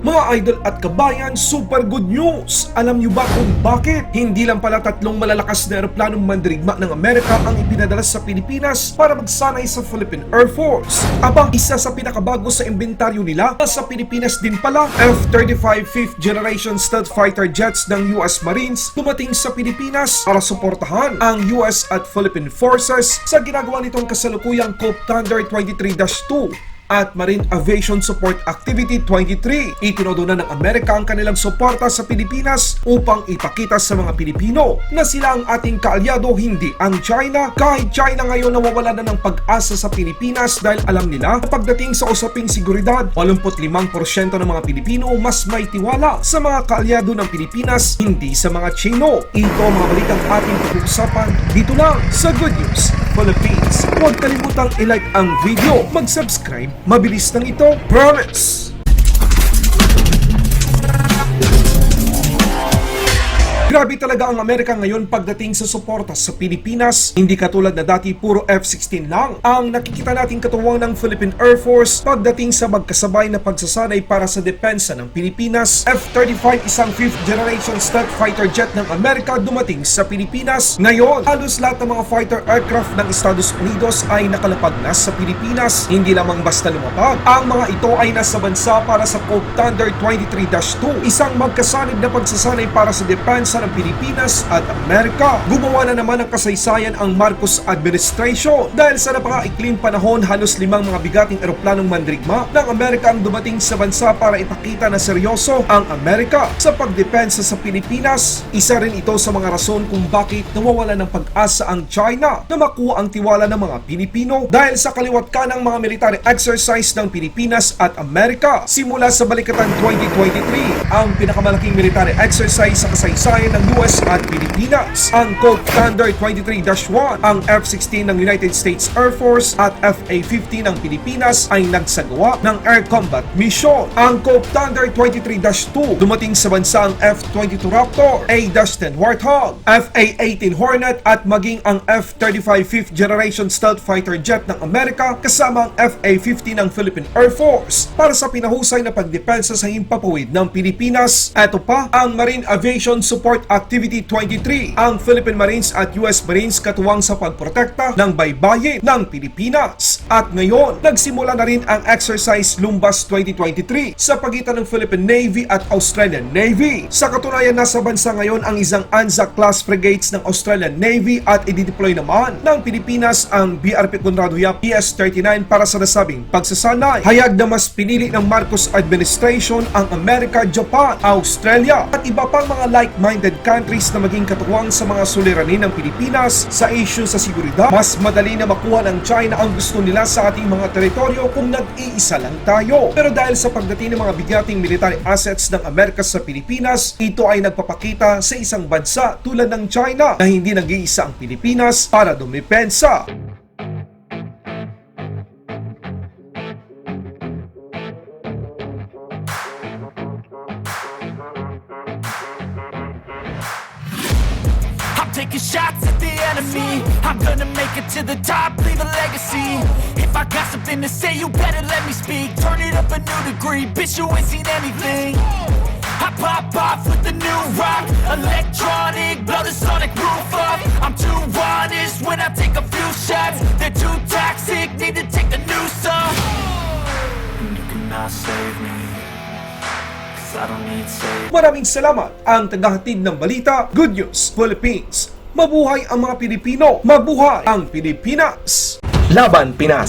Mga idol at kabayan, super good news! Alam niyo ba kung bakit? Hindi lang pala tatlong malalakas na eroplanong mandirigma ng Amerika ang ipinadala sa Pilipinas para magsanay sa Philippine Air Force. Aba, isa sa pinakabago sa imbentaryo nila sa Pilipinas din pala, F-35 5th generation stealth fighter jets ng US Marines dumating sa Pilipinas para suportahan ang US at Philippine forces sa ginagawa nitong kasalukuyang Cope Thunder 23-2 at Marine Avaition Support Acitvity 23. Itinodo na ng Amerika ang kanilang suporta sa Pilipinas upang ipakita sa mga Pilipino na sila ang ating kaalyado, hindi ang China. Kahit China ngayon nawawala na ng pag-asa sa Pilipinas dahil alam nila na pagdating sa usaping seguridad, 85% ng mga Pilipino mas may tiwala sa mga kaalyado ng Pilipinas, hindi sa mga Chino. Ito ang mga balitang ating pag-uusapan dito lang sa Good News Philippines. Huwag kalimutang i-like ang video, mag-subscribe. Mabilis lang ito, promise! Grabe talaga ang Amerika ngayon pagdating sa suporta sa Pilipinas. Hindi katulad na dati puro F-16 lang ang nakikita nating katuwang ng Philippine Air Force pagdating sa magkasabay na pagsasanay para sa depensa ng Pilipinas. F-35, isang 5th generation stealth fighter jet ng Amerika dumating sa Pilipinas. Ngayon, halos lahat ng mga fighter aircraft ng Estados Unidos ay nakalapag na sa Pilipinas. Hindi lamang basta lumapag, ang mga ito ay nasa bansa para sa Cope Thunder 23-2, isang magkasanib na pagsasanay para sa depensa ng Pilipinas at Amerika. Gumawa na naman ng kasaysayan ang Marcos administration dahil sa napakaikling panahon, halos 5 mga bigating eroplanong mandirigma ng Amerika ang dumating sa bansa para ipakita na seryoso ang Amerika sa pagdepensa sa Pilipinas. Isa rin ito sa mga rason kung bakit nawawala ng pag-asa ang China na makuha ang tiwala ng mga Pilipino dahil sa kaliwat ka ng mga military exercise ng Pilipinas at Amerika. Simula sa Balikatan 2023, ang pinakamalaking military exercise sa kasaysayan ng US at Pilipinas, ang Cope Thunder 23-1, ang F-16 ng United States Air Force at FA-18 ng Pilipinas ay nagsagawa ng air combat mission. Ang Cope Thunder 23-2, dumating sa bansa ang F-22 Raptor, A-10 Warthog, FA-18 Hornet at maging ang F-35 5th generation stealth fighter jet ng Amerika kasama ang FA-15 ng Philippine Air Force para sa pinahusay na pagdepensa sa himpapawid ng Pilipinas. Ito pa ang Marine Avaition Support Acitvity 23, ang Philippine Marines at US Marines katuwang sa pagprotekta ng baybayin ng Pilipinas. At ngayon, nagsimula na rin ang exercise Lumbas 2023 sa pagitan ng Philippine Navy at Australian Navy. Sa katunayan, nasa bansa ngayon ang isang Anzac-class frigates ng Australian Navy at i-deploy naman ng Pilipinas ang BRP Conrado Yap PS-39 para sa nasabing pagsasanay. Hayag na mas pinili ng Marcos administration ang Amerika, Japan, Australia at iba pang mga like-minded countries na maging katuwang sa mga suliranin ng Pilipinas sa issue sa seguridad. Mas madali na makuha ng China ang gusto nila sa ating mga teritoryo kung nag-iisa lang tayo. Pero dahil sa pagdating ng mga bigating military assets ng Amerika sa Pilipinas, ito ay nagpapakita sa isang bansa tulad ng China na hindi nag-iisa ang Pilipinas para dumepensa. Taking shots at the enemy, I'm gonna make it to the top, leave a legacy. If I got something to say, you better let me speak. Turn it up a new degree, bitch, you ain't seen anything. I pop off with the new rock, electronic, blow the sonic roof up. I'm too honest when I take a few shots. They're too toxic, need to take a new song. And you cannot save me, 'cause I don't need saving. Maraming salamat ang tagahatid ng balita, Good News Philippines. Mabuhay ang mga Pilipino, mabuhay ang Pilipinas. Laban Pinas!